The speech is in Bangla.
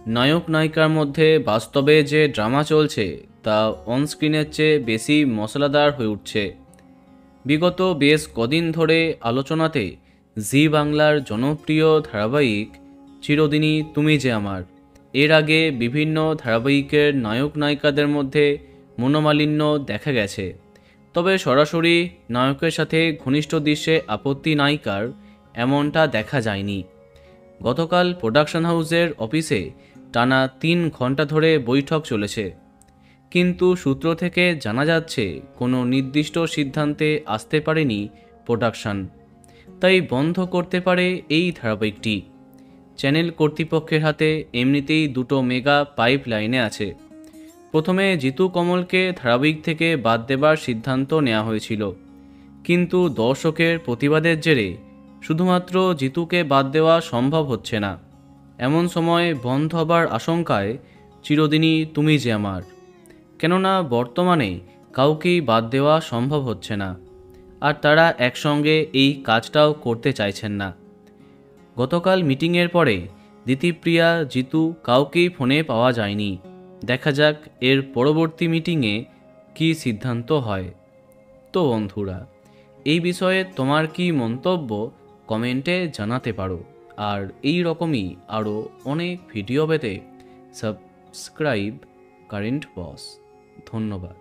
নায়ক নায়িকার মধ্যে বাস্তবে যে ড্রামা চলছে তা অনস্ক্রিনের চেয়ে বেশি মশলাদার হয়ে উঠছে। বিগত বেশ কদিন ধরে আলোচনাতে জি বাংলার জনপ্রিয় ধারাবাহিক চিরদিনই তুমি যে আমার। এর আগে বিভিন্ন ধারাবাহিকের নায়ক নায়িকাদের মধ্যে মনোমালিন্য দেখা গেছে, তবে সরাসরি নায়কের সাথে ঘনিষ্ঠ দৃশ্যে আপত্তি নায়িকার এমনটা দেখা যায়নি। গতকাল প্রোডাকশন হাউসের অফিসে টানা 3 ঘন্টা ধরে বৈঠক চলেছে, কিন্তু সূত্র থেকে জানা যাচ্ছে কোনো নির্দিষ্ট সিদ্ধান্তে আসতে পারেনি প্রোডাকশন, তাই বন্ধ করতে পারে এই ধারাবাহিকটি। চ্যানেল কর্তৃপক্ষের হাতে এমনিতেই দুটো মেগা পাইপ লাইনে আছে। প্রথমে জিতু কমলকে ধারাবাহিক থেকে বাদ দেবার সিদ্ধান্ত নেওয়া হয়েছিল, কিন্তু দর্শকের প্রতিবাদের জেরে শুধুমাত্র জিতুকে বাদ দেওয়া সম্ভব হচ্ছে না। এমন সময় বন্ধ হবার আশঙ্কায় চিরদিনই তুমি যে আমার, কেননা বর্তমানে কাউকেই বাদ দেওয়া সম্ভব হচ্ছে না, আর তারা একসঙ্গে এই কাজটাও করতে চাইছেন না। গতকাল মিটিংয়ের পরে দিতিপ্রিয়া, জিতু কাউকেই ফোনে পাওয়া যায়নি। দেখা যাক এর পরবর্তী মিটিংয়ে কী সিদ্ধান্ত হয়। তো বন্ধুরা, এই বিষয়ে তোমার কি মন্তব্য কমেন্টে জানাতে পারো, আর এই রকমই আরও অনেক ভিডিও পেতে সাবস্ক্রাইব কারেন্ট বস। ধন্যবাদ।